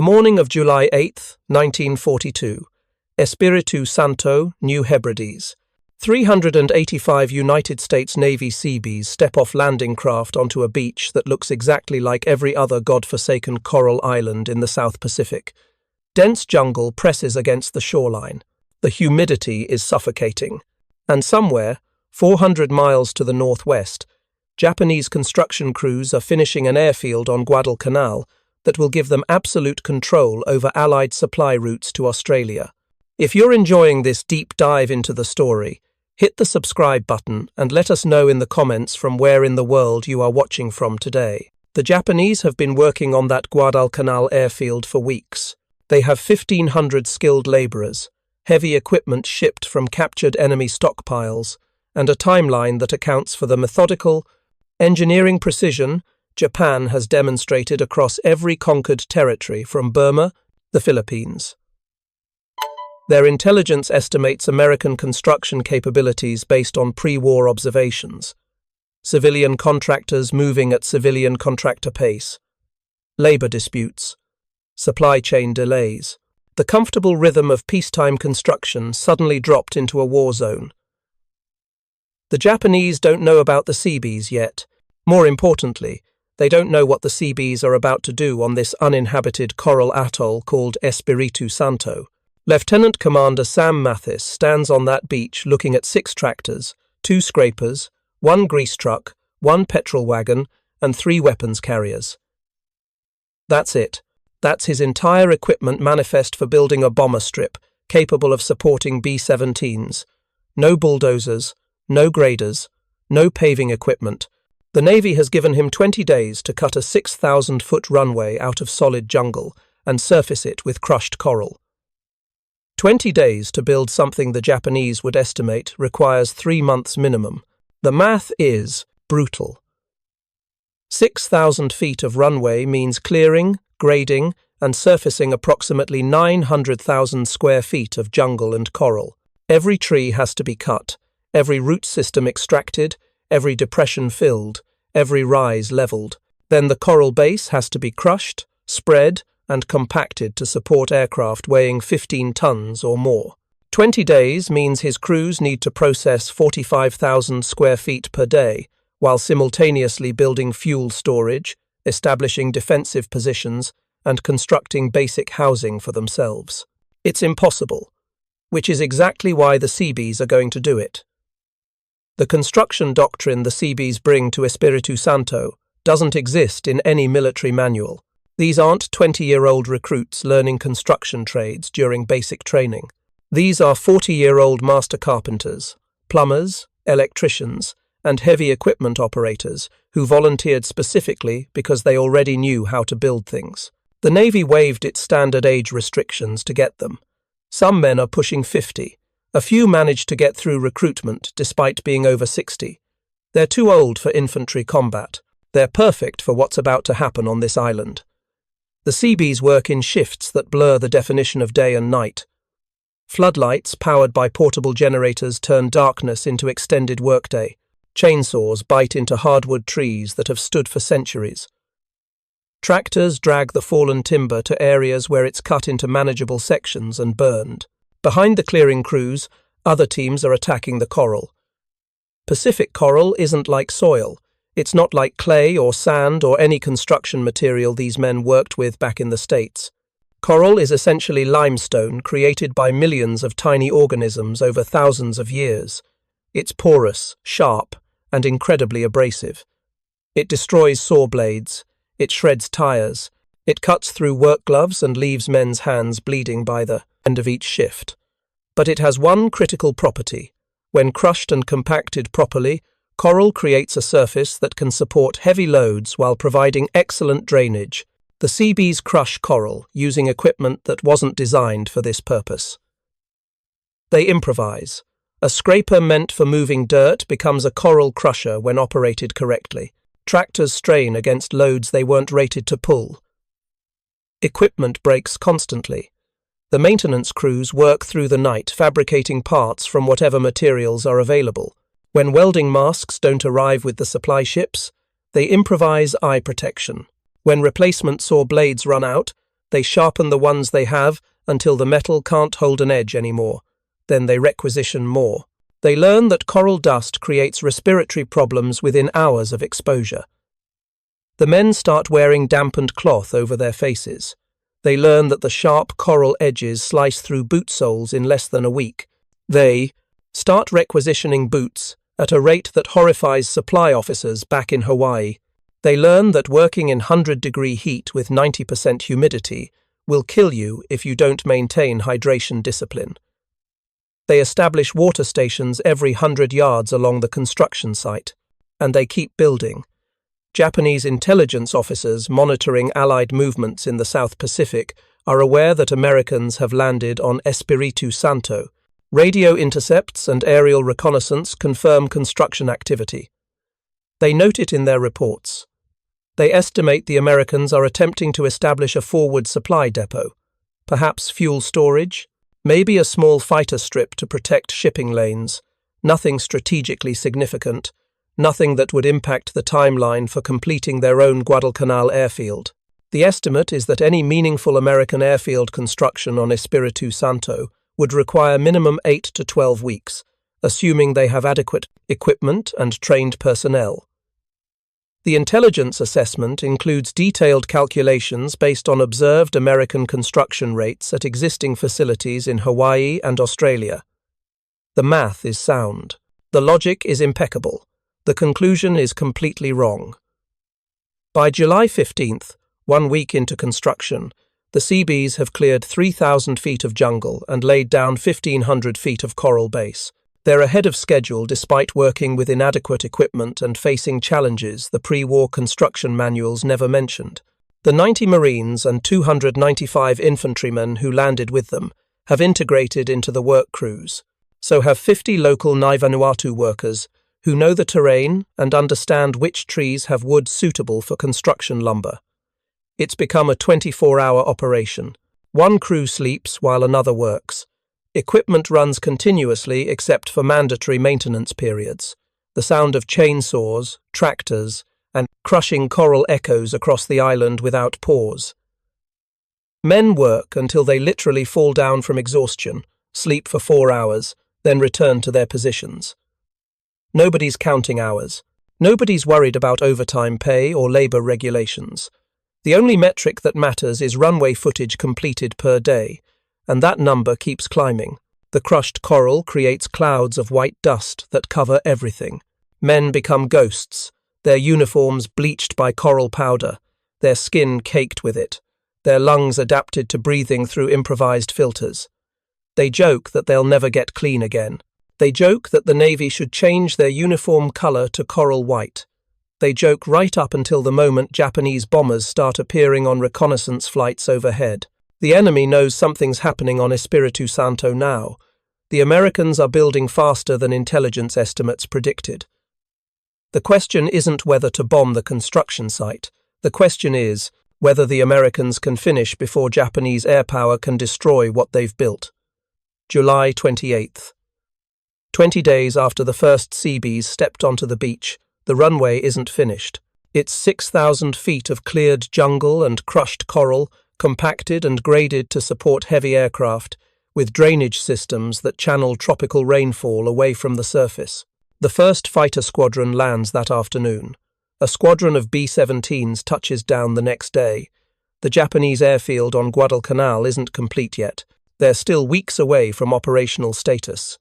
morning of July 8, 1942, Espiritu Santo, New Hebrides. 385 United States Navy Seabees step off landing craft onto a beach that looks exactly like every other god-forsaken coral island in the South Pacific. Dense jungle presses against the shoreline. The humidity is suffocating. And somewhere, 400 miles to the northwest, Japanese construction crews are finishing an airfield on Guadalcanal that will give them absolute control over Allied supply routes to Australia. If you're enjoying this deep dive into the story, hit the subscribe button and let us know in the comments from where in the world you are watching from today. The Japanese have been working on that Guadalcanal airfield for weeks. They have 1,500 skilled labourers, heavy equipment shipped from captured enemy stockpiles, and a timeline that accounts for the methodical engineering precision Japan has demonstrated across every conquered territory from Burma to the Philippines. Their intelligence estimates American construction capabilities based on pre-war observations. Civilian contractors moving at civilian contractor pace. Labor disputes. Supply chain delays. The comfortable rhythm of peacetime construction suddenly dropped into a war zone. The Japanese don't know about the Seabees yet. More importantly, they don't know what the Seabees are about to do on this uninhabited coral atoll called Espiritu Santo. Lieutenant Commander Sam Mathis stands on that beach looking at 6 tractors, 2 scrapers, 1 grease truck, 1 petrol wagon, and 3 weapons carriers. That's it. That's his entire equipment manifest for building a bomber strip capable of supporting B-17s. No bulldozers, no graders, no paving equipment. The Navy has given him 20 days to cut a 6,000-foot runway out of solid jungle and surface it with crushed coral. 20 days to build something the Japanese would estimate requires 3 months minimum. The math is brutal. 6,000 feet of runway means clearing, grading, and surfacing approximately 900,000 square feet of jungle and coral. Every tree has to be cut, every root system extracted, every depression filled, every rise leveled. Then the coral base has to be crushed, spread, and compacted to support aircraft weighing 15 tons or more. 20 days means his crews need to process 45,000 square feet per day, while simultaneously building fuel storage, establishing defensive positions, and constructing basic housing for themselves. It's impossible, which is exactly why the Seabees are going to do it. The construction doctrine the Seabees bring to Espiritu Santo doesn't exist in any military manual. These aren't 20-year-old recruits learning construction trades during basic training. These are 40-year-old master carpenters, plumbers, electricians, and heavy equipment operators who volunteered specifically because they already knew how to build things. The Navy waived its standard age restrictions to get them. Some men are pushing 50. A few managed to get through recruitment despite being over 60. They're too old for infantry combat. They're perfect for what's about to happen on this island. The Seabees work in shifts that blur the definition of day and night. Floodlights powered by portable generators turn darkness into extended workday. Chainsaws bite into hardwood trees that have stood for centuries. Tractors drag the fallen timber to areas where it's cut into manageable sections and burned. Behind the clearing crews, other teams are attacking the coral. Pacific coral isn't like soil. It's not like clay or sand or any construction material these men worked with back in the States. Coral is essentially limestone created by millions of tiny organisms over thousands of years. It's porous, sharp, and incredibly abrasive. It destroys saw blades. It shreds tires. It cuts through work gloves and leaves men's hands bleeding by the end of each shift. But it has one critical property. When crushed and compacted properly, coral creates a surface that can support heavy loads while providing excellent drainage. The Seabees crush coral using equipment that wasn't designed for this purpose. They improvise. A scraper meant for moving dirt becomes a coral crusher when operated correctly. Tractors strain against loads they weren't rated to pull. Equipment breaks constantly. The maintenance crews work through the night fabricating parts from whatever materials are available. When welding masks don't arrive with the supply ships, they improvise eye protection. When replacement saw blades run out, They sharpen the ones they have until the metal can't hold an edge anymore. Then they requisition more. They learn that coral dust creates respiratory problems within hours of exposure. The men start wearing dampened cloth over their faces. They learn that the sharp coral edges slice through boot soles in less than a week. They start requisitioning boots at a rate that horrifies supply officers back in Hawaii. They learn that working in 100-degree heat with 90% humidity will kill you if you don't maintain hydration discipline. They establish water stations every 100 yards along the construction site, and they keep building. Japanese intelligence officers monitoring Allied movements in the South Pacific are aware that Americans have landed on Espiritu Santo. Radio intercepts and aerial reconnaissance confirm construction activity. They note it in their reports. They estimate the Americans are attempting to establish a forward supply depot, perhaps fuel storage, maybe a small fighter strip to protect shipping lanes, nothing strategically significant, nothing that would impact the timeline for completing their own Guadalcanal airfield. The estimate is that any meaningful American airfield construction on Espiritu Santo would require minimum 8 to 12 weeks, assuming they have adequate equipment and trained personnel. The intelligence assessment includes detailed calculations based on observed American construction rates at existing facilities in Hawaii and Australia. The math is sound. The logic is impeccable. The conclusion is completely wrong. By July 15th, 1 week into construction, the Seabees have cleared 3,000 feet of jungle and laid down 1,500 feet of coral base. They're ahead of schedule despite working with inadequate equipment and facing challenges the pre-war construction manuals never mentioned. The 90 Marines and 295 infantrymen who landed with them have integrated into the work crews. So have 50 local Vanuatu workers who know the terrain and understand which trees have wood suitable for construction lumber. It's become a 24-hour operation. One crew sleeps while another works. Equipment runs continuously except for mandatory maintenance periods. The sound of chainsaws, tractors, and crushing coral echoes across the island without pause. Men work until they literally fall down from exhaustion, sleep for 4 hours, then return to their positions. Nobody's counting hours. Nobody's worried about overtime pay or labor regulations. The only metric that matters is runway footage completed per day, and that number keeps climbing. The crushed coral creates clouds of white dust that cover everything. Men become ghosts, their uniforms bleached by coral powder, their skin caked with it, their lungs adapted to breathing through improvised filters. They joke that they'll never get clean again. They joke that the Navy should change their uniform color to coral white. They joke right up until the moment Japanese bombers start appearing on reconnaissance flights overhead. The enemy knows something's happening on Espiritu Santo now. The Americans are building faster than intelligence estimates predicted. The question isn't whether to bomb the construction site. The question is whether the Americans can finish before Japanese air power can destroy what they've built. July 28th. 20 days after the first Seabees stepped onto the beach, the runway isn't finished. It's 6,000 feet of cleared jungle and crushed coral, compacted and graded to support heavy aircraft, with drainage systems that channel tropical rainfall away from the surface. The first fighter squadron lands that afternoon. A squadron of B-17s touches down the next day. The Japanese airfield on Guadalcanal isn't complete yet. They're still weeks away from operational status.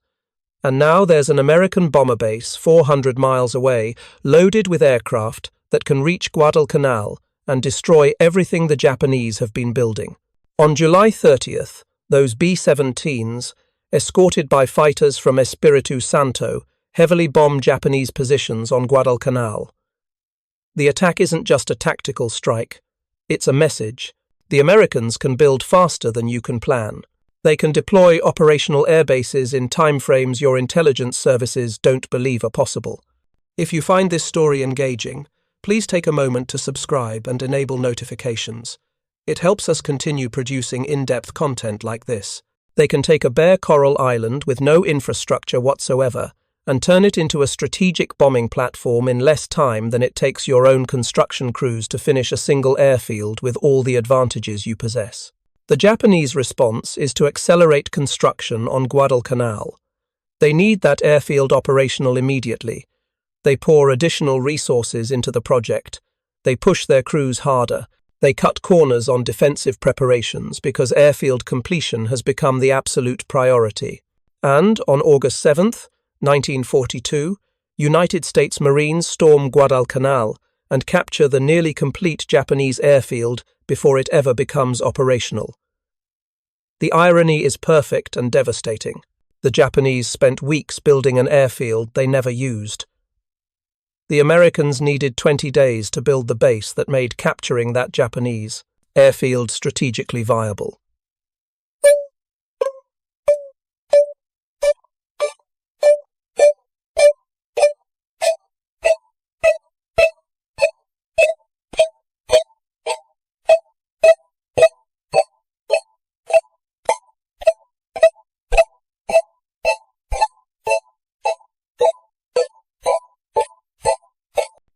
And now there's an American bomber base 400 miles away, loaded with aircraft that can reach Guadalcanal and destroy everything the Japanese have been building. On July 30th, those B-17s, escorted by fighters from Espiritu Santo, heavily bomb Japanese positions on Guadalcanal. The attack isn't just a tactical strike. It's a message. The Americans can build faster than you can plan. They can deploy operational airbases in timeframes your intelligence services don't believe are possible. If you find this story engaging, please take a moment to subscribe and enable notifications. It helps us continue producing in-depth content like this. They can take a bare coral island with no infrastructure whatsoever and turn it into a strategic bombing platform in less time than it takes your own construction crews to finish a single airfield with all the advantages you possess. The Japanese response is to accelerate construction on Guadalcanal. They need that airfield operational immediately. They pour additional resources into the project. They push their crews harder. They cut corners on defensive preparations because airfield completion has become the absolute priority. And on August 7th, 1942, United States Marines storm Guadalcanal and capture the nearly complete Japanese airfield before it ever becomes operational. The irony is perfect and devastating. The Japanese spent weeks building an airfield they never used. The Americans needed 20 days to build the base that made capturing that Japanese airfield strategically viable.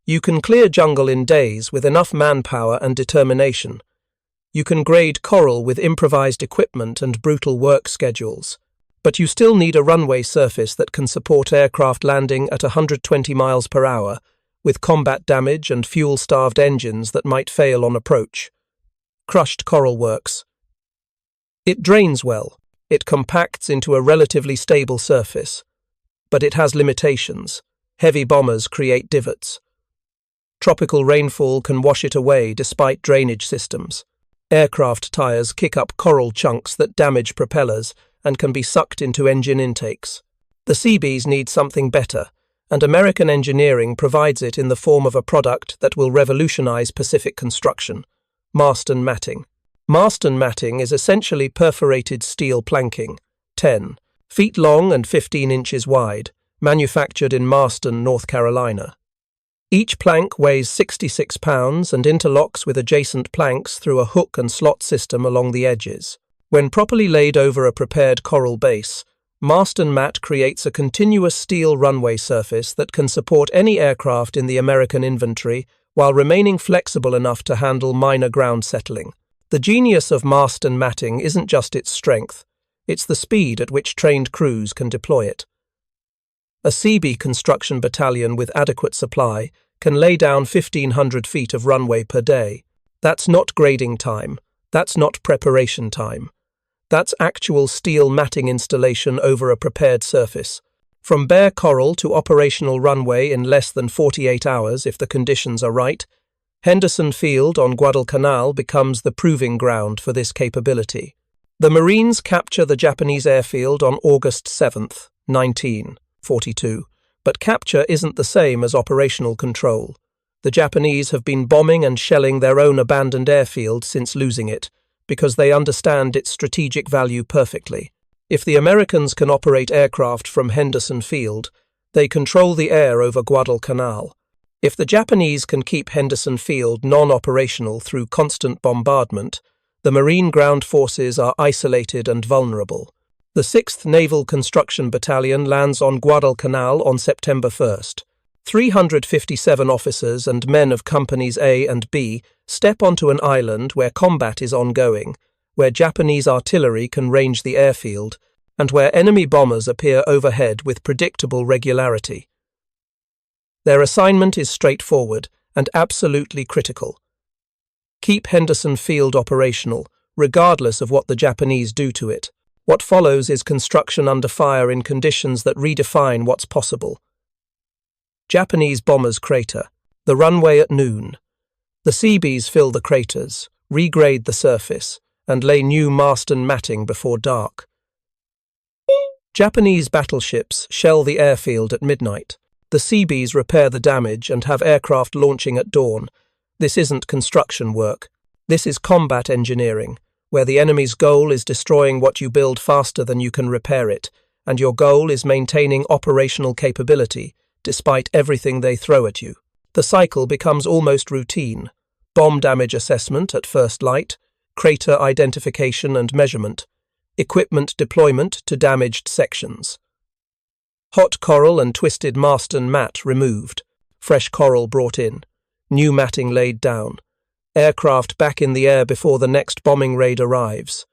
You can clear jungle in days with enough manpower and determination. You can grade coral with improvised equipment and brutal work schedules. But you still need a runway surface that can support aircraft landing at 120 miles per hour, with combat damage and fuel-starved engines that might fail on approach. Crushed coral works. It drains well. It compacts into a relatively stable surface. But it has limitations. Heavy bombers create divots. Tropical rainfall can wash it away despite drainage systems. Aircraft tires kick up coral chunks that damage propellers and can be sucked into engine intakes. The Seabees need something better, and American engineering provides it in the form of a product that will revolutionize Pacific construction: Marston matting. Marston matting is essentially perforated steel planking, 10 feet long and 15 inches wide, manufactured in Marston, North Carolina. Each plank weighs 66 pounds and interlocks with adjacent planks through a hook and slot system along the edges. When properly laid over a prepared coral base, Marston mat creates a continuous steel runway surface that can support any aircraft in the American inventory while remaining flexible enough to handle minor ground settling. The genius of Marston matting isn't just its strength, it's the speed at which trained crews can deploy it. A Seabee construction battalion with adequate supply can lay down 1,500 feet of runway per day. That's not grading time. That's not preparation time. That's actual steel matting installation over a prepared surface. From bare coral to operational runway in less than 48 hours if the conditions are right, Henderson Field on Guadalcanal becomes the proving ground for this capability. The Marines capture the Japanese airfield on August 7th, 1942, but capture isn't the same as operational control. The Japanese have been bombing and shelling their own abandoned airfield since losing it, because they understand its strategic value perfectly. If the Americans can operate aircraft from Henderson Field, they control the air over Guadalcanal. If the Japanese can keep Henderson Field non-operational through constant bombardment, the Marine ground forces are isolated and vulnerable. The 6th Naval Construction Battalion lands on Guadalcanal on September 1st. 357 officers and men of Companies A and B step onto an island where combat is ongoing, where Japanese artillery can range the airfield, and where enemy bombers appear overhead with predictable regularity. Their assignment is straightforward and absolutely critical. Keep Henderson Field operational, regardless of what the Japanese do to it. What follows is construction under fire in conditions that redefine what's possible. Japanese bombers crater. The runway at noon. The Seabees fill the craters, regrade the surface, and lay new Marston matting before dark. Japanese battleships shell the airfield at midnight. The Seabees repair the damage and have aircraft launching at dawn. This isn't construction work. This is combat engineering, where the enemy's goal is destroying what you build faster than you can repair it, and your goal is maintaining operational capability, despite everything they throw at you. The cycle becomes almost routine. Bomb damage assessment at first light, crater identification and measurement, equipment deployment to damaged sections. Hot coral and twisted Marston mat removed. Fresh coral brought in. New matting laid down. Aircraft back in the air before the next bombing raid arrives.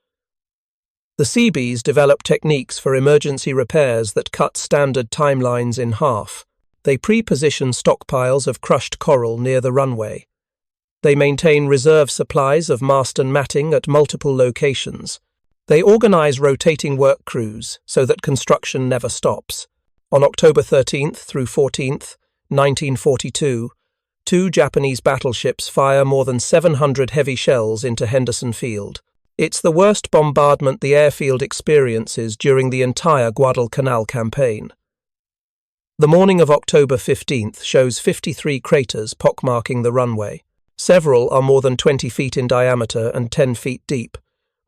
The Seabees develop techniques for emergency repairs that cut standard timelines in half. They pre-position stockpiles of crushed coral near the runway. They maintain reserve supplies of Marston matting at multiple locations. They organize rotating work crews so that construction never stops. On October 13th through 14th, 1942, 2 Japanese battleships fire more than 700 heavy shells into Henderson Field. It's the worst bombardment the airfield experiences during the entire Guadalcanal campaign. The morning of October 15th shows 53 craters pockmarking the runway. Several are more than 20 feet in diameter and 10 feet deep.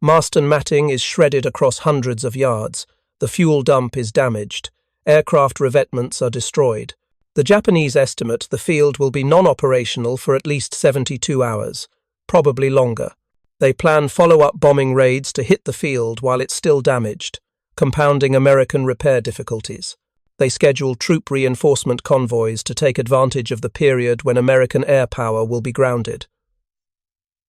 Marston matting is shredded across hundreds of yards. The fuel dump is damaged. Aircraft revetments are destroyed. The Japanese estimate the field will be non-operational for at least 72 hours, probably longer. They plan follow-up bombing raids to hit the field while it's still damaged, compounding American repair difficulties. They schedule troop reinforcement convoys to take advantage of the period when American air power will be grounded.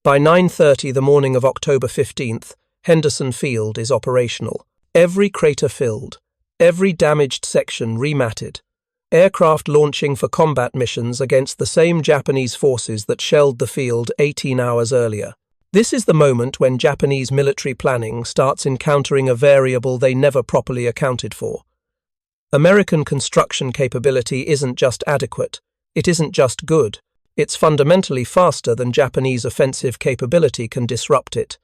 By 9:30 the morning of October 15th, Henderson Field is operational. Every crater filled, every damaged section rematted. Aircraft launching for combat missions against the same Japanese forces that shelled the field 18 hours earlier. This is the moment when Japanese military planning starts encountering a variable they never properly accounted for. American construction capability isn't just adequate, it isn't just good, it's fundamentally faster than Japanese offensive capability can disrupt it.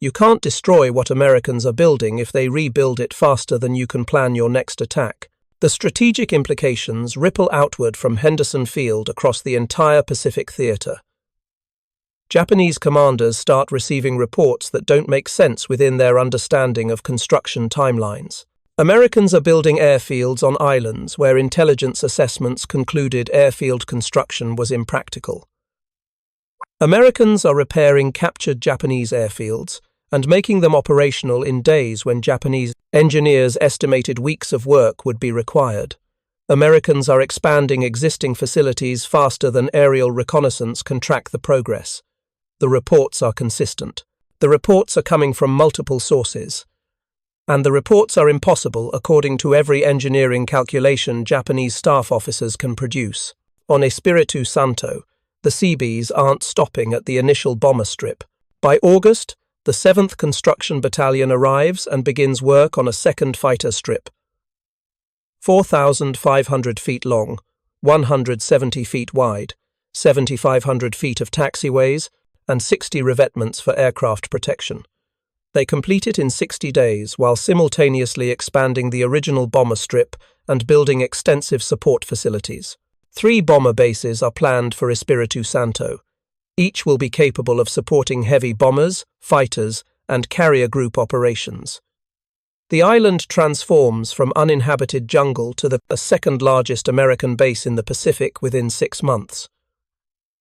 You can't destroy what Americans are building if they rebuild it faster than you can plan your next attack. The strategic implications ripple outward from Henderson Field across the entire Pacific theater. Japanese commanders start receiving reports that don't make sense within their understanding of construction timelines. Americans are building airfields on islands where intelligence assessments concluded airfield construction was impractical. Americans are repairing captured Japanese airfields and making them operational in days when Japanese engineers estimated weeks of work would be required. Americans are expanding existing facilities faster than aerial reconnaissance can track the progress. The reports are consistent. The reports are coming from multiple sources. And the reports are impossible according to every engineering calculation Japanese staff officers can produce. On Espiritu Santo, the Seabees aren't stopping at the initial bomber strip. By August, the 7th Construction Battalion arrives and begins work on a second fighter strip. 4,500 feet long, 170 feet wide, 7,500 feet of taxiways, and 60 revetments for aircraft protection. They complete it in 60 days while simultaneously expanding the original bomber strip and building extensive support facilities. 3 bomber bases are planned for Espiritu Santo. Each will be capable of supporting heavy bombers, fighters, and carrier group operations. The island transforms from uninhabited jungle to the second largest American base in the Pacific within 6 months.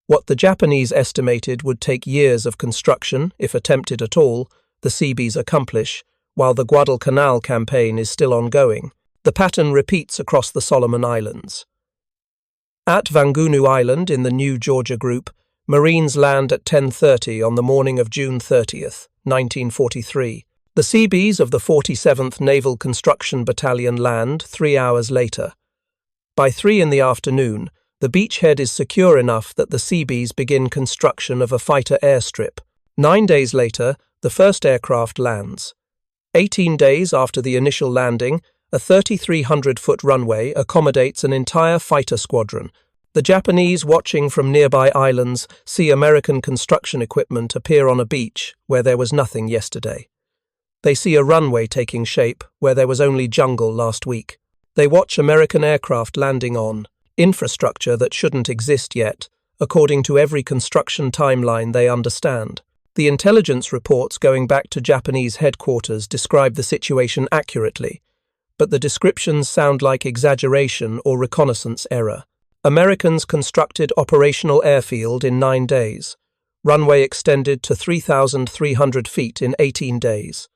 What the Japanese estimated would take years of construction, if attempted at all, the Seabees accomplish, while the Guadalcanal campaign is still ongoing. The pattern repeats across the Solomon Islands. At Vangunu Island in the New Georgia Group, Marines land at 10:30 on the morning of June 30th, 1943. The Seabees of the 47th Naval Construction Battalion land 3 hours later. By 3 in the afternoon, the beachhead is secure enough that the Seabees begin construction of a fighter airstrip. 9 days later, the first aircraft lands. 18 days after the initial landing, a 3,300-foot runway accommodates an entire fighter squadron. The Japanese watching from nearby islands see American construction equipment appear on a beach where there was nothing yesterday. They see a runway taking shape where there was only jungle last week. They watch American aircraft landing on infrastructure that shouldn't exist yet, according to every construction timeline they understand. The intelligence reports going back to Japanese headquarters describe the situation accurately, but the descriptions sound like exaggeration or reconnaissance error. Americans constructed operational airfield in 9 days. Runway extended to 3,300 feet in 18 days.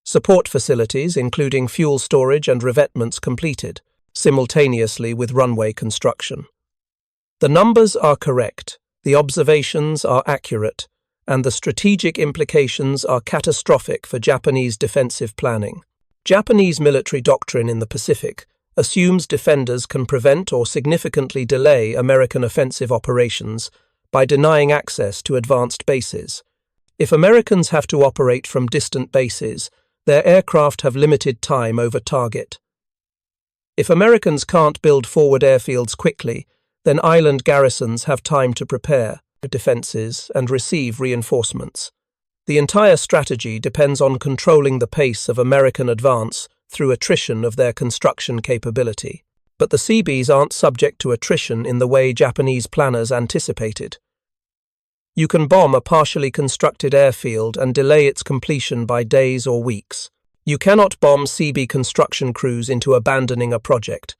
Support facilities, including fuel storage and revetments, completed. simultaneously with runway construction. The numbers are correct, the observations are accurate, and the strategic implications are catastrophic for Japanese defensive planning. Japanese military doctrine in the Pacific assumes defenders can prevent or significantly delay American offensive operations by denying access to advanced bases. If Americans have to operate from distant bases, their aircraft have limited time over target. If Americans can't build forward airfields quickly, then island garrisons have time to prepare defenses and receive reinforcements. The entire strategy depends on controlling the pace of American advance through attrition of their construction capability. But the Seabees aren't subject to attrition in the way Japanese planners anticipated. You can bomb a partially constructed airfield and delay its completion by days or weeks. You cannot bomb Seabee construction crews into abandoning a project.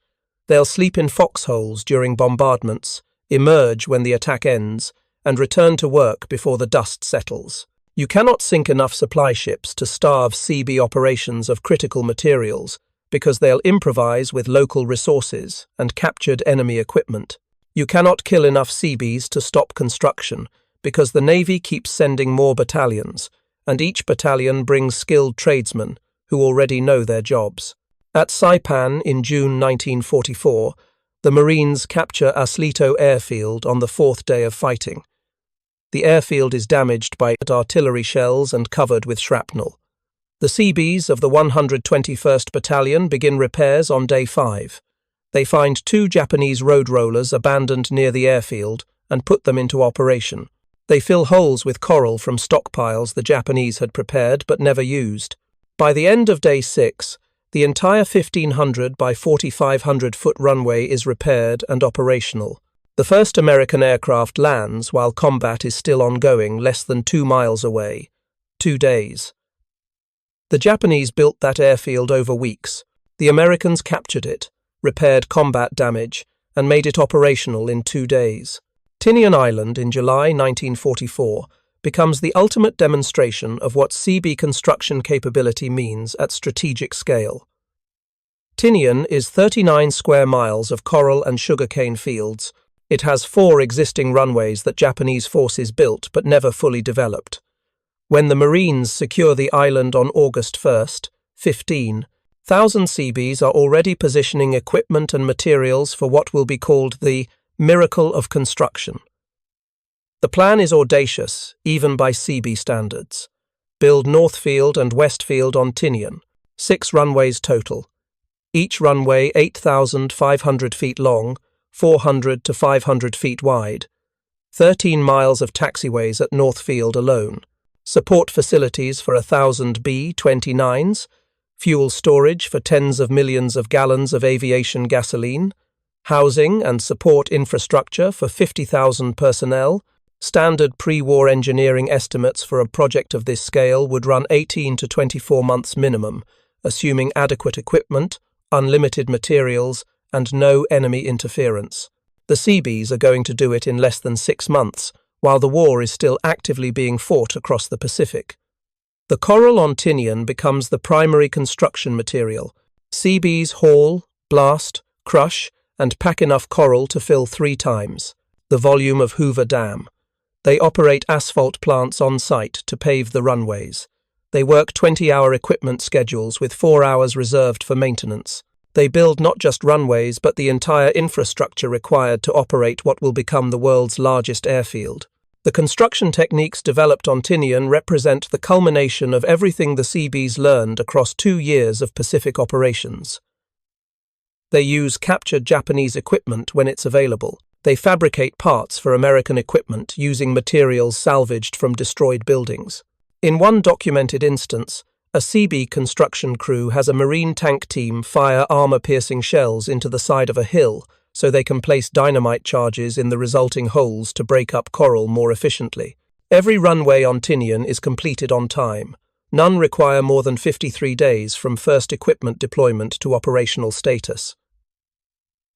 They'll sleep in foxholes during bombardments, emerge when the attack ends, and return to work before the dust settles. You cannot sink enough supply ships to starve Seabee operations of critical materials because they'll improvise with local resources and captured enemy equipment. You cannot kill enough Seabees to stop construction because the Navy keeps sending more battalions, and each battalion brings skilled tradesmen who already know their jobs. At Saipan in June 1944, the Marines capture Aslito airfield on the fourth day of fighting. The airfield is damaged by artillery shells and covered with shrapnel. The Seabees of the 121st Battalion begin repairs on day 5. They find 2 Japanese road rollers abandoned near the airfield and put them into operation. They fill holes with coral from stockpiles the Japanese had prepared but never used. By the end of day 6, the entire 1,500 by 4,500-foot runway is repaired and operational. The first American aircraft lands while combat is still ongoing less than 2 miles away. 2 days. The Japanese built that airfield over weeks. The Americans captured it, repaired combat damage, and made it operational in 2 days. Tinian Island in July 1944 becomes the ultimate demonstration of what Seabee construction capability means at strategic scale. Tinian is 39 square miles of coral and sugarcane fields. It has 4 existing runways that Japanese forces built but never fully developed. When the Marines secure the island on August 1st, 15,000 Seabees are already positioning equipment and materials for what will be called the miracle of construction. The plan is audacious, even by Seabee standards. Build Northfield and Westfield on Tinian, 6 runways total. Each runway 8,500 feet long, 400 to 500 feet wide. 13 miles of taxiways at Northfield alone. Support facilities for 1,000 B-29s. Fuel storage for tens of millions of gallons of aviation gasoline. Housing and support infrastructure for 50,000 personnel. Standard pre-war engineering estimates for a project of this scale would run 18 to 24 months minimum, assuming adequate equipment, unlimited materials, and no enemy interference. The Seabees are going to do it in less than 6 months, while the war is still actively being fought across the Pacific. The coral on Tinian becomes the primary construction material. Seabees haul, blast, crush, and pack enough coral to fill 3 times the volume of Hoover Dam. They operate asphalt plants on site to pave the runways. They work 20-hour equipment schedules with 4 hours reserved for maintenance. They build not just runways but the entire infrastructure required to operate what will become the world's largest airfield. The construction techniques developed on Tinian represent the culmination of everything the Seabees learned across 2 years of Pacific operations. They use captured Japanese equipment when it's available. They fabricate parts for American equipment using materials salvaged from destroyed buildings. In one documented instance, a Seabee construction crew has a marine tank team fire armor-piercing shells into the side of a hill so they can place dynamite charges in the resulting holes to break up coral more efficiently. Every runway on Tinian is completed on time. None require more than 53 days from first equipment deployment to operational status.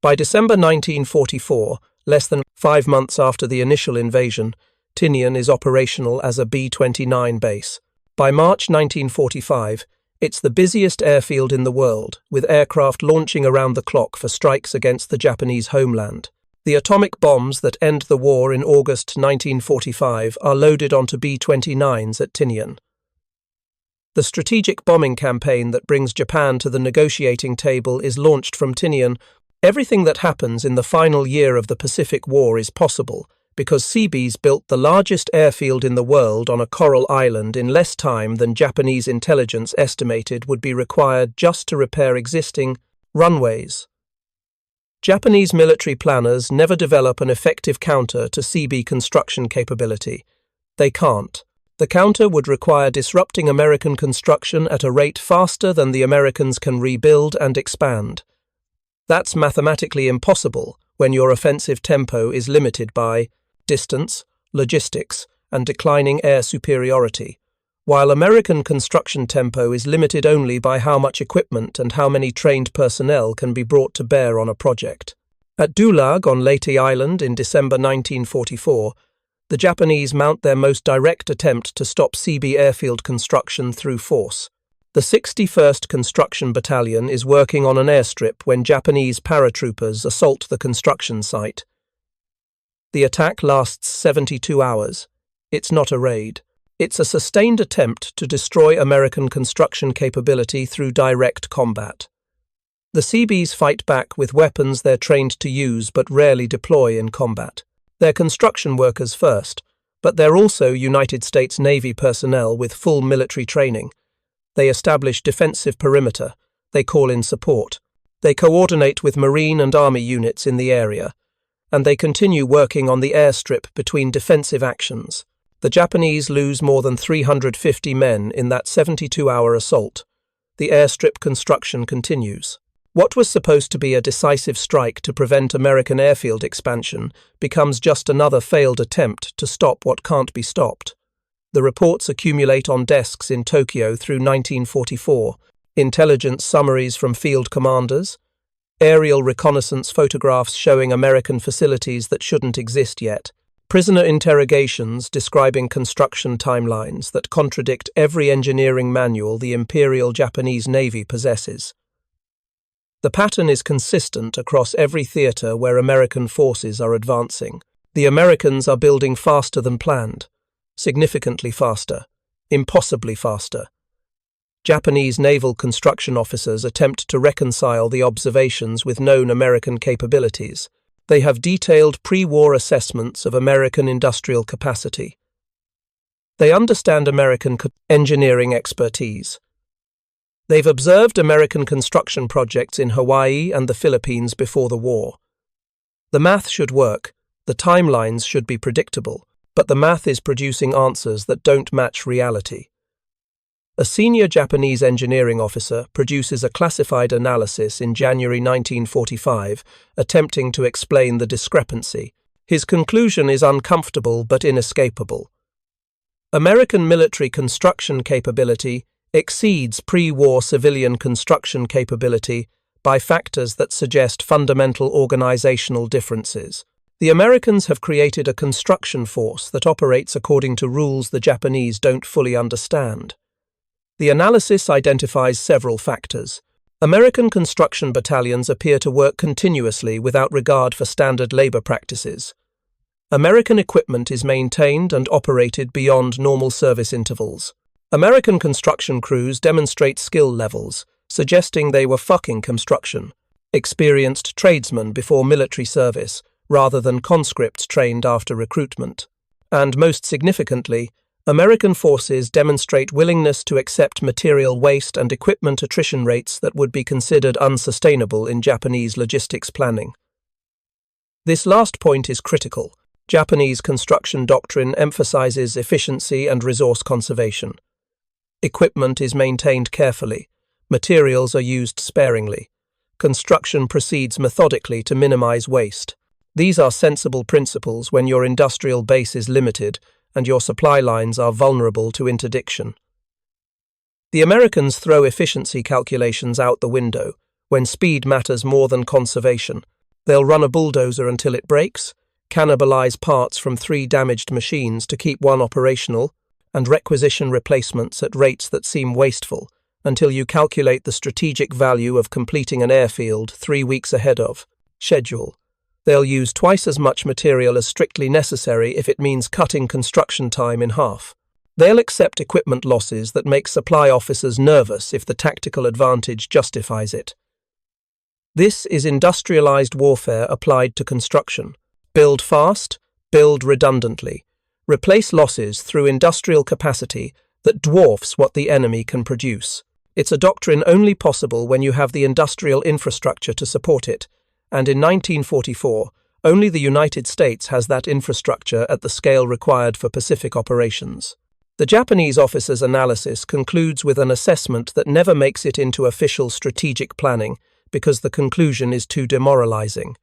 By December 1944, less than 5 months after the initial invasion, Tinian is operational as a B-29 base. By March 1945, It's the busiest airfield in the world, with aircraft launching around the clock for strikes against the Japanese homeland. The atomic bombs that end the war in August 1945 are loaded onto B-29s at Tinian. The strategic bombing campaign that brings Japan to the negotiating table is launched from Tinian. Everything that happens in the final year of the Pacific War is possible because Seabees built the largest airfield in the world on a coral island in less time than Japanese intelligence estimated would be required just to repair existing runways. Japanese military planners never develop an effective counter to Seabee construction capability. They can't. The counter would require disrupting American construction at a rate faster than the Americans can rebuild and expand. That's mathematically impossible when your offensive tempo is limited by distance, logistics, and declining air superiority, while American construction tempo is limited only by how much equipment and how many trained personnel can be brought to bear on a project. At Dulag on Leyte Island in December 1944, the Japanese mount their most direct attempt to stop Seabee airfield construction through force. The 61st Construction Battalion is working on an airstrip when Japanese paratroopers assault the construction site. The attack lasts 72 hours. It's not a raid. It's a sustained attempt to destroy American construction capability through direct combat. The Seabees fight back with weapons they're trained to use but rarely deploy in combat. They're construction workers first, but they're also United States Navy personnel with full military training. They establish defensive perimeter. They call in support. They coordinate with Marine and Army units in the area. And they continue working on the airstrip between defensive actions. The Japanese lose more than 350 men in that 72-hour assault. The airstrip construction continues. What was supposed to be a decisive strike to prevent American airfield expansion becomes just another failed attempt to stop what can't be stopped. The reports accumulate on desks in Tokyo through 1944, intelligence summaries from field commanders, aerial reconnaissance photographs showing American facilities that shouldn't exist yet, prisoner interrogations describing construction timelines that contradict every engineering manual the Imperial Japanese Navy possesses. The pattern is consistent across every theater where American forces are advancing. The Americans are building faster than planned, significantly faster, impossibly faster. Japanese naval construction officers attempt to reconcile the observations with known American capabilities. They have detailed pre-war assessments of American industrial capacity. They understand American engineering expertise. They've observed American construction projects in Hawaii and the Philippines before the war. The math should work, the timelines should be predictable, but the math is producing answers that don't match reality. A senior Japanese engineering officer produces a classified analysis in January 1945, attempting to explain the discrepancy. His conclusion is uncomfortable but inescapable. American military construction capability exceeds pre-war civilian construction capability by factors that suggest fundamental organizational differences. The Americans have created a construction force that operates according to rules the Japanese don't fully understand. The analysis identifies several factors. American construction battalions appear to work continuously without regard for standard labor practices. American equipment is maintained and operated beyond normal service intervals. American construction crews demonstrate skill levels, suggesting they were fucking construction, experienced tradesmen before military service, rather than conscripts trained after recruitment. And most significantly, American forces demonstrate willingness to accept material waste and equipment attrition rates that would be considered unsustainable in Japanese logistics planning. This last point is critical. Japanese construction doctrine emphasizes efficiency and resource conservation. Equipment is maintained carefully. Materials are used sparingly. Construction proceeds methodically to minimize waste. These are sensible principles when your industrial base is limited and your supply lines are vulnerable to interdiction. The Americans throw efficiency calculations out the window when speed matters more than conservation. They'll run a bulldozer until it breaks, cannibalize parts from 3 damaged machines to keep one operational, and requisition replacements at rates that seem wasteful, until you calculate the strategic value of completing an airfield 3 weeks ahead of schedule. They'll use twice as much material as strictly necessary if it means cutting construction time in half. They'll accept equipment losses that make supply officers nervous if the tactical advantage justifies it. This is industrialized warfare applied to construction. Build fast, build redundantly. Replace losses through industrial capacity that dwarfs what the enemy can produce. It's a doctrine only possible when you have the industrial infrastructure to support it, and in 1944, only the United States has that infrastructure at the scale required for Pacific operations. The Japanese officer's analysis concludes with an assessment that never makes it into official strategic planning because the conclusion is too demoralizing.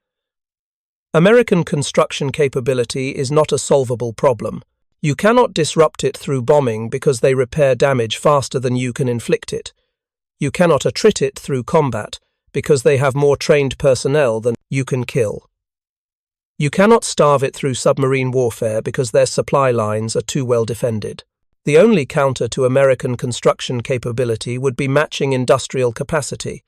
American construction capability is not a solvable problem. You cannot disrupt it through bombing because they repair damage faster than you can inflict it. You cannot attrit it through combat because they have more trained personnel than you can kill. You cannot starve it through submarine warfare because their supply lines are too well defended. The only counter to American construction capability would be matching industrial capacity,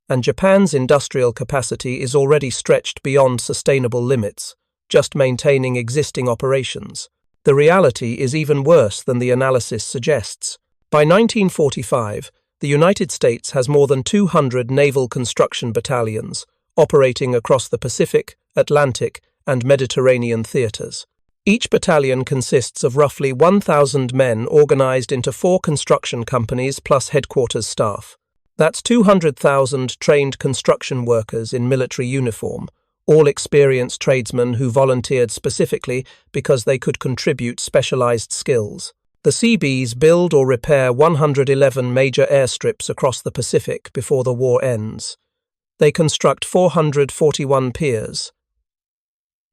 and Japan's industrial capacity is already stretched beyond sustainable limits, just maintaining existing operations. The reality is even worse than the analysis suggests. By 1945, the United States has more than 200 naval construction battalions operating across the Pacific, Atlantic, and Mediterranean theaters. Each battalion consists of roughly 1,000 men organized into 4 construction companies plus headquarters staff. That's 200,000 trained construction workers in military uniform, all experienced tradesmen who volunteered specifically because they could contribute specialized skills. The Seabees build or repair 111 major airstrips across the Pacific before the war ends. They construct 441 piers.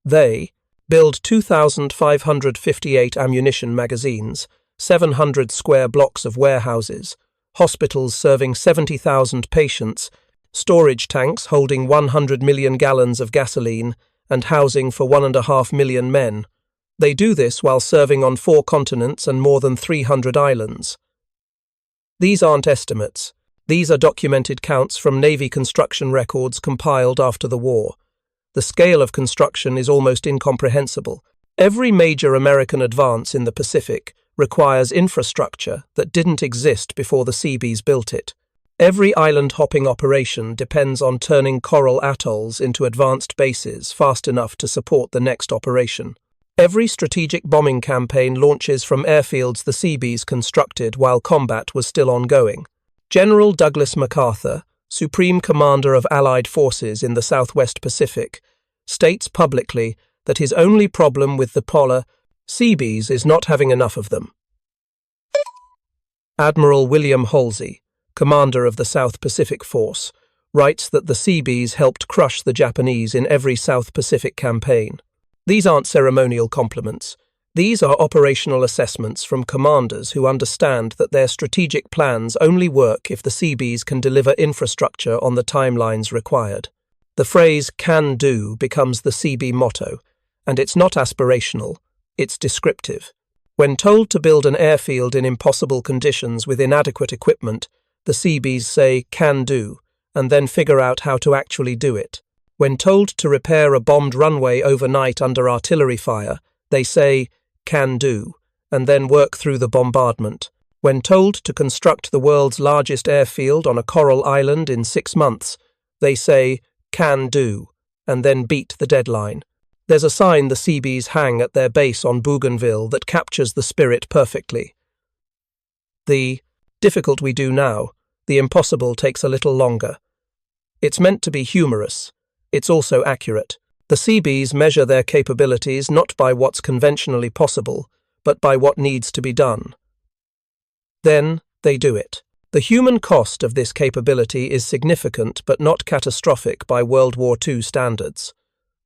They build 2,558 ammunition magazines, 700 square blocks of warehouses, hospitals serving 70,000 patients, storage tanks holding 100 million gallons of gasoline, and housing for 1.5 million men. They do this while serving on 4 continents and more than 300 islands. These aren't estimates. These are documented counts from Navy construction records compiled after the war. The scale of construction is almost incomprehensible. Every major American advance in the Pacific requires infrastructure that didn't exist before the Seabees built it. Every island-hopping operation depends on turning coral atolls into advanced bases fast enough to support the next operation. Every strategic bombing campaign launches from airfields the Seabees constructed while combat was still ongoing. General Douglas MacArthur, Supreme Commander of Allied forces in the Southwest Pacific, states publicly that his only problem with the polar Seabees is not having enough of them. Admiral William Halsey, commander of the South Pacific Force, writes that the Seabees helped crush the Japanese in every South Pacific campaign. These aren't ceremonial compliments. These are operational assessments from commanders who understand that their strategic plans only work if the Seabees can deliver infrastructure on the timelines required. The phrase "can do" becomes the Seabee motto, and it's not aspirational. It's descriptive. When told to build an airfield in impossible conditions with inadequate equipment, the Seabees say, "can do," and then figure out how to actually do it. When told to repair a bombed runway overnight under artillery fire, they say, "can do," and then work through the bombardment. When told to construct the world's largest airfield on a coral island in 6 months, they say, "can do," and then beat the deadline. There's a sign the Seabees hang at their base on Bougainville that captures the spirit perfectly. The difficult we do now, the impossible takes a little longer. It's meant to be humorous. It's also accurate. The Seabees measure their capabilities not by what's conventionally possible, but by what needs to be done. Then they do it. The human cost of this capability is significant but not catastrophic by World War II standards.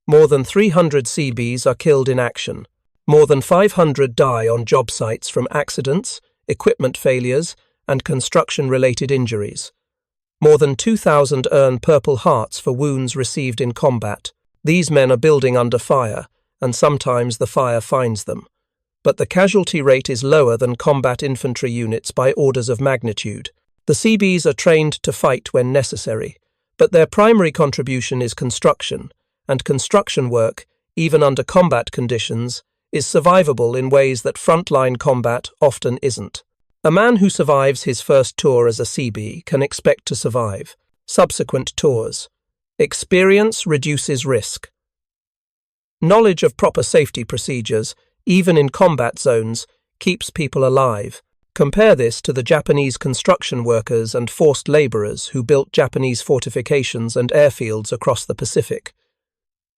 More than 300 Seabees are killed in action. More than 500 die on job sites from accidents, equipment failures, and construction-related injuries. More than 2,000 earn Purple Hearts for wounds received in combat. These men are building under fire, and sometimes the fire finds them. But the casualty rate is lower than combat infantry units by orders of magnitude. The Seabees are trained to fight when necessary, but their primary contribution is construction, and construction work, even under combat conditions, is survivable in ways that frontline combat often isn't. A man who survives his first tour as a Seabee can expect to survive subsequent tours. Experience reduces risk. Knowledge of proper safety procedures, even in combat zones, keeps people alive. Compare this to the Japanese construction workers and forced laborers who built Japanese fortifications and airfields across the Pacific.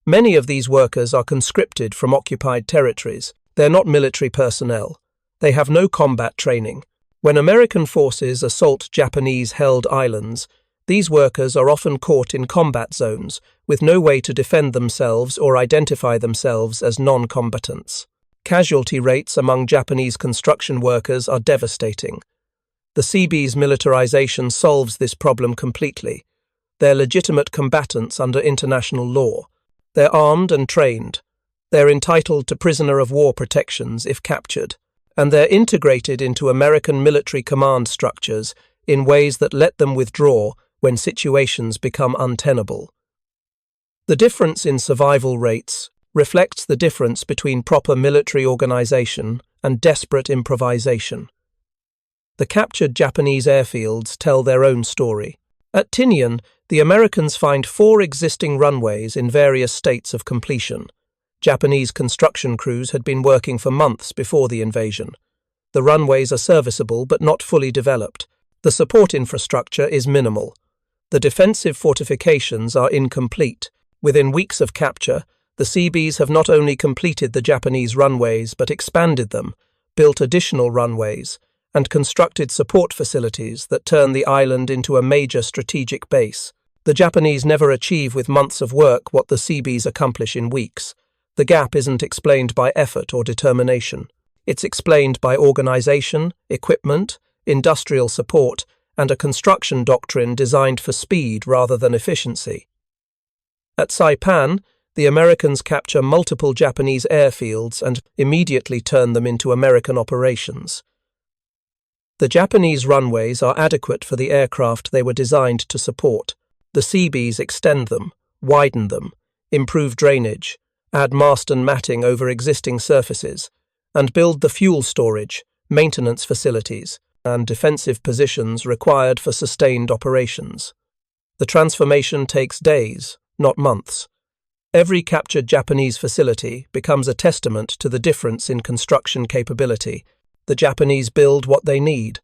Many of these workers are conscripted from occupied territories. They're not military personnel. They have no combat training. When American forces assault Japanese-held islands, these workers are often caught in combat zones, with no way to defend themselves or identify themselves as non-combatants. Casualty rates among Japanese construction workers are devastating. The Seabees' militarization solves this problem completely. They're legitimate combatants under international law. They're armed and trained. They're entitled to prisoner of war protections if captured. And they're integrated into American military command structures in ways that let them withdraw when situations become untenable. The difference in survival rates reflects the difference between proper military organization and desperate improvisation. The captured Japanese airfields tell their own story. At Tinian, the Americans find 4 existing runways in various states of completion. Japanese construction crews had been working for months before the invasion. The runways are serviceable but not fully developed. The support infrastructure is minimal. The defensive fortifications are incomplete. Within weeks of capture, the Seabees have not only completed the Japanese runways but expanded them, built additional runways, and constructed support facilities that turn the island into a major strategic base. The Japanese never achieve with months of work what the Seabees accomplish in weeks. The gap isn't explained by effort or determination. It's explained by organization, equipment, industrial support, and a construction doctrine designed for speed rather than efficiency. At Saipan, the Americans capture multiple Japanese airfields and immediately turn them into American operations. The Japanese runways are adequate for the aircraft they were designed to support. The Seabees extend them, widen them, improve drainage, add Marston matting over existing surfaces, and build the fuel storage, maintenance facilities, and defensive positions required for sustained operations. The transformation takes days, not months. Every captured Japanese facility becomes a testament to the difference in construction capability. The Japanese build what they need.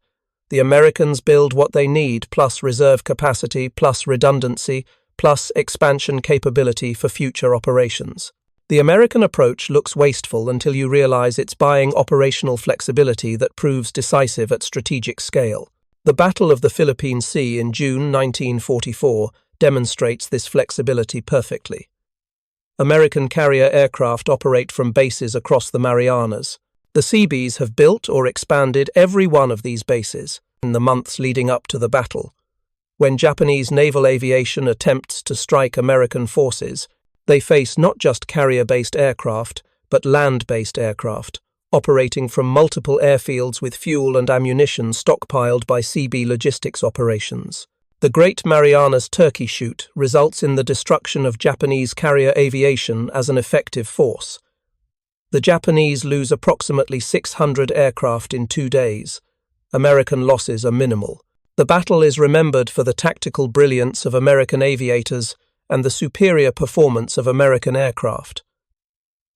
The Americans build what they need, plus reserve capacity, plus redundancy, plus expansion capability for future operations. The American approach looks wasteful until you realize it's buying operational flexibility that proves decisive at strategic scale. The Battle of the Philippine Sea in June 1944 demonstrates this flexibility perfectly. American carrier aircraft operate from bases across the Marianas. The Seabees have built or expanded every one of these bases in the months leading up to the battle. When Japanese naval aviation attempts to strike American forces, they face not just carrier-based aircraft, but land-based aircraft, operating from multiple airfields with fuel and ammunition stockpiled by Seabee logistics operations. The Great Marianas Turkey Shoot results in the destruction of Japanese carrier aviation as an effective force. The Japanese lose approximately 600 aircraft in 2 days. American losses are minimal. The battle is remembered for the tactical brilliance of American aviators and the superior performance of American aircraft.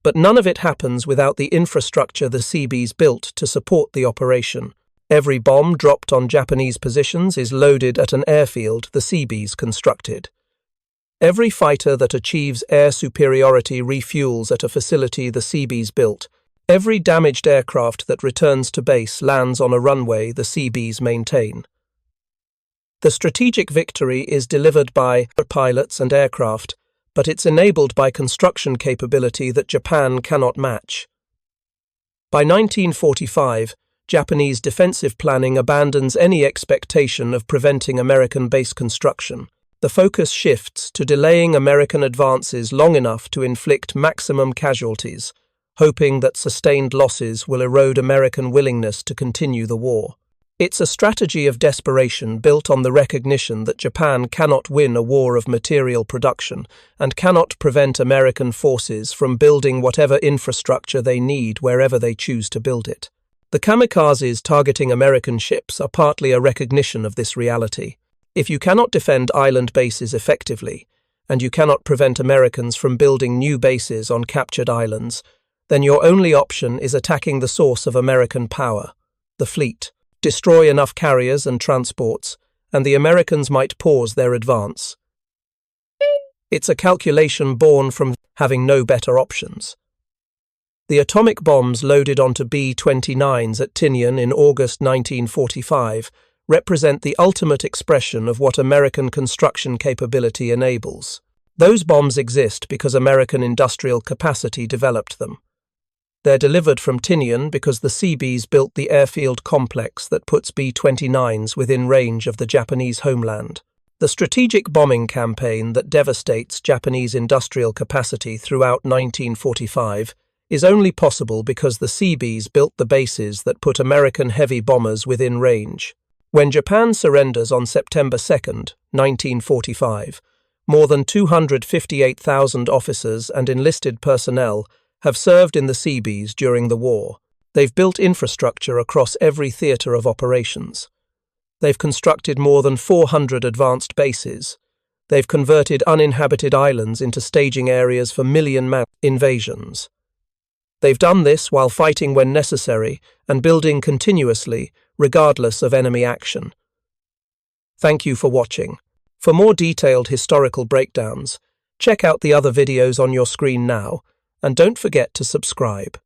But none of it happens without the infrastructure the Seabees built to support the operation. Every bomb dropped on Japanese positions is loaded at an airfield the Seabees constructed. Every fighter that achieves air superiority refuels at a facility the Seabees built. Every damaged aircraft that returns to base lands on a runway the Seabees maintain. The strategic victory is delivered by pilots and aircraft, but it's enabled by construction capability that Japan cannot match. By 1945, Japanese defensive planning abandons any expectation of preventing American base construction. The focus shifts to delaying American advances long enough to inflict maximum casualties, hoping that sustained losses will erode American willingness to continue the war. It's a strategy of desperation built on the recognition that Japan cannot win a war of material production and cannot prevent American forces from building whatever infrastructure they need wherever they choose to build it. The kamikazes targeting American ships are partly a recognition of this reality. If you cannot defend island bases effectively, and you cannot prevent Americans from building new bases on captured islands, then your only option is attacking the source of American power, the fleet. Destroy enough carriers and transports, and the Americans might pause their advance. It's a calculation born from having no better options. The atomic bombs loaded onto B-29s at Tinian in August 1945 represent the ultimate expression of what American construction capability enables. Those bombs exist because American industrial capacity developed them. They're delivered from Tinian because the Seabees built the airfield complex that puts B-29s within range of the Japanese homeland. The strategic bombing campaign that devastates Japanese industrial capacity throughout 1945 is only possible because the Seabees built the bases that put American heavy bombers within range. When Japan surrenders on September 2, 1945, more than 258,000 officers and enlisted personnel have served in the Seabees during the war. They've built infrastructure across every theatre of operations. They've constructed more than 400 advanced bases. They've converted uninhabited islands into staging areas for million-man invasions. They've done this while fighting when necessary and building continuously, regardless of enemy action. Thank you for watching. For more detailed historical breakdowns, check out the other videos on your screen now, and don't forget to subscribe.